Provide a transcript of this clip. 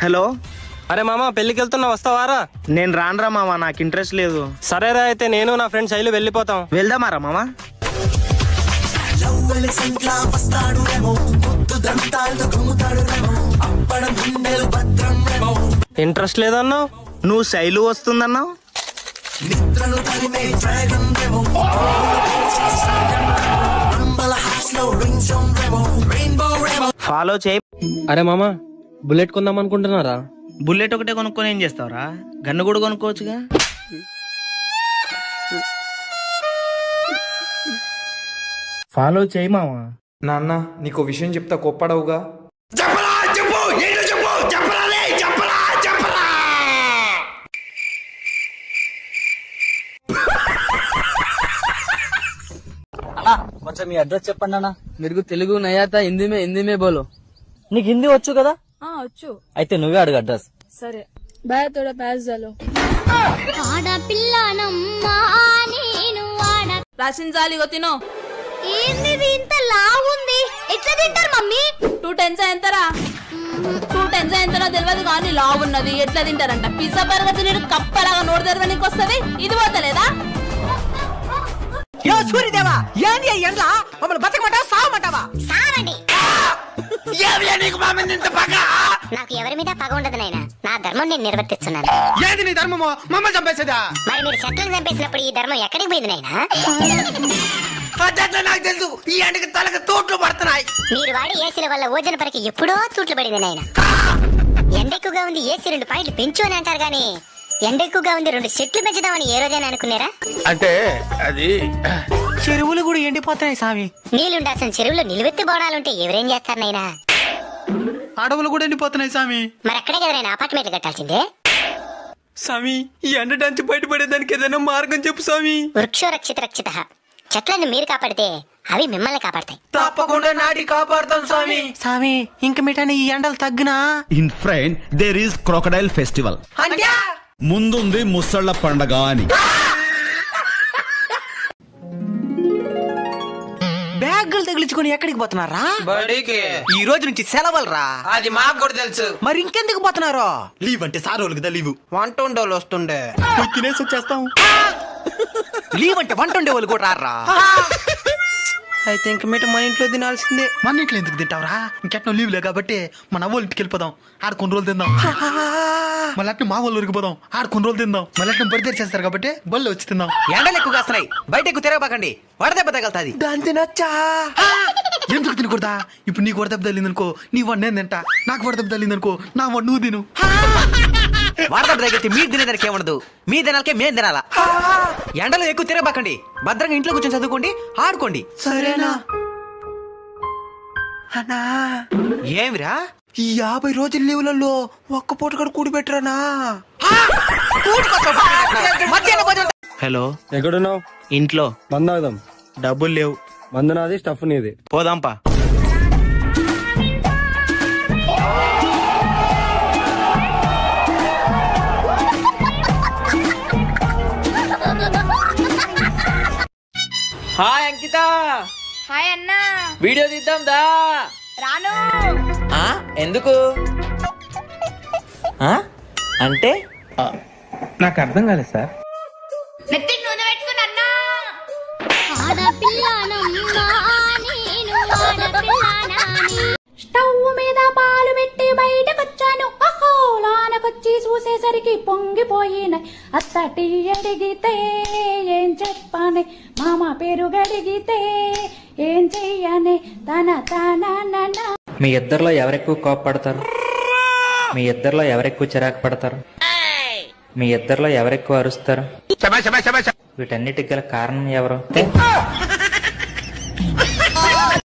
Hello. అరే మామ పెళ్లికి వెళ్తున్నా, వస్తావారా? నేను రానురా మామ, నాకు ఇంట్రెస్ట్ లేదు. సరేరా, అయితే నేను నా ఫ్రెండ్ శైలు వెళ్ళిపోతాం. వెళ్దామారా మామ? ఇంట్రెస్ట్ లేదన్నావు. నువ్వు శైలు వస్తుందన్నావు. ఫాలో చేయి. అరే మామ, బుల్లెట్ కొందాం అనుకుంటున్నారా? బుల్లెట్ ఒకటే కొనుక్కొని ఏం చేస్తావురా? గన్ను కూడా కొనుక్కోవచ్చుగా. ఫాలో చేయి మామ. నాన్న నీకు విషయం చెప్తా, కోప్పడవుగా. కొంచెం మీ అడ్రస్ చెప్పండి అన్న. మీరు తెలుగు నయాతా హిందీ మే బోలో. నీకు హిందీ వచ్చు కదా? వచ్చు. అయితే నువ్వే అడుగు అడ్రస్. సరే బాయ్, తోడా ప్యాస్ జాలో. రాసిన జాలి తినో. ఏంది ఇంత లావుంది? ఎట్లా తింటారు మమ్మీ? 2 10s ఎంతరా? 2 10s ఎంతనో తెలియదు కానీ లావు ఉన్నది. ఎట్లా తింటారంట? పిజ్జా బర్గర్ తిని కప్పలాగా నోరు తెరవనికి వస్తుంది. ఇది పోతలేదా? సూర్యదేవా, ఏంది ఎండ్లా మమ్మల్ని బతకమంటావా సావమంటావా? సావండి. నాకు ఎవరి మీద పగ ఉండదు నాయనా. నా ధర్మం నేను నిర్వర్తిస్తున్నాను. ఏది నీ ధర్మమో? మమ్మల్ని చంపేసేదా? మరి మీరు శత్రువుని చంపేసినప్పుడు ఈ ధర్మం ఎక్కడికి పోయింది నాయనా? నాకు తెలుసు, ఈ ఎండకి తలకు తోట్లు పడుతున్నాయి. మీరు వాడే ఏసీల వల్ల ఓజన పరికి ఎప్పుడో తూట్లు పడింది నాయనా. ఎండ ఎక్కువగా ఉంది, ఏసీ 2 పాయింట్లు పెంచు అని అంటారు గానీ ఎండ ఎక్కువగా ఉంది 2 చెట్లు పెంచుదామని ఏ రోజైనా అనుకున్నారా? అంటే అది చెరువులు కూడా ఎండిపోతున్నాయి సామి. నీళ్ళుండాల్సిన చెరువులో నిలువెత్తి బోడాలుంటే ఎవరేం చేస్తారు నాయనా? అడవులు కూడా ఎండిపోతున్నాయి సామి. మరి అక్కడే కదా నాయనా అపార్ట్మెంట్లు కట్టాల్సిందే. స్వామి, ఈ ఎండ నుంచి బయటపడేదానికి ఏదైనా మార్గం చెప్పు స్వామి. వృక్షో రక్షిత రక్షిత. చెట్లను మీరు కాపాడితే అవి మిమ్మల్ని కాపాడతాయి. తప్పకుండా నాటి కాపాడుతాం స్వామి. స్వామి, ఇంక మీటనే ఈ ఎండలు తగ్గినా? ఇన్ ఫ్రైన్ దేర్ ఈస్ క్రొకడైల్ ఫెస్టివల్. అంటే ముందుంది ముసళ్ళ పండగ అని. బ్యాగులు తగిలించుకొని ఎక్కడికి పోతున్నారా? బడికి. ఈ రోజు నుంచి సెలవులు రా. అది మాకు కూడా తెలుసు. మరి ఇంకెందుకు పోతున్నారు? లీవ్ అంటే సార్ వాళ్ళకి దా లీవు. వంట ఉండేవాళ్ళు వస్తుండే తినేసి వచ్చేస్తాం. లీవ్ అంటే వంట ఉండేవాళ్ళు కూడా రారా? అయితే ఇంక మీట మన ఇంట్లో తినాల్సిందే. మన ఇంట్లో ఎందుకు తింటావురా? ఇంకెట్నో లీవ్ లే కాబట్టి మన అవ్వ ఇంటికి వెళ్ళిపోదాం, ఆడ కొన్ని రోజులు తిందాం. మళ్ళీ అట్లా మా వాళ్ళు ఉరికిపోదాం, ఆడ కొన్ని రోజులు తిందాం. మళ్ళీ అట్లా బర్త్డే చేస్తారు కాబట్టి బళ్ళు వచ్చి తిందాం. ఎండలు ఎక్కువ కాస్తున్నాయి, బయట ఎక్కువ తిరగబాకండి, వడదెబ్బ తగలుతుంది. దాని తినచ్చా? ఎందుకు తినకూడదా? ఇప్పుడు నీకు వడదెబ్బ తగిలింది అనుకో, నీ వాడు నేను తింటా. నాకు వడదెబ్బ తగిలింది అనుకో, నా వాడు నువ్వు తిను. వడదెబ్బ తగిలితే మీరు తినేదానికి ఏముండదు, మీ తినాలకే మేం తినాలా. ఎండలో ఎక్కువ తిరగబాకండి, భద్రంగా ఇంట్లో కూర్చొని చదువుకోండి, ఆడుకోండి. సరేనా అన్నా? ఏమిరా ఈ 50 రోజుల లీవులలో ఒక్క పూట కూడా కూడి పెట్టరానా? హలో. ఎక్కడున్నావు? ఇంట్లో. మందాగదాం. డబ్బులు లేవు. మందు నాది, స్టఫ్ నీది. పోదాంపా. హాయ్ అంకిత. హాయ్ అన్నా. వీడియో తీద్దాం దా. రాను. ఎందుకు అంటే? నాకు అర్థం కాలేదు సార్. నెత్తికి నూనె పెట్టుకుని అన్నా. స్టవ్ మీద పాలు పెట్టి బయటకొచ్చాను. అహో లానకొచ్చి చూసేసరికి పొంగిపోయినాయి. అత్తటి అడిగితే ఏం చెప్పానే, మామ పేరు గడిగితే ఏం చెయ్యనే, తన తన. మీ ఇద్దరిలో ఎవరెక్కువ కోపపడతారు? మీ ఇద్దరిలో ఎవరెక్కువ చిరాకు పడతారు? మీ ఇద్దరిలో ఎవరెక్కువ అరుస్తారు? వీటన్నిటికి గల కారణం ఎవరు?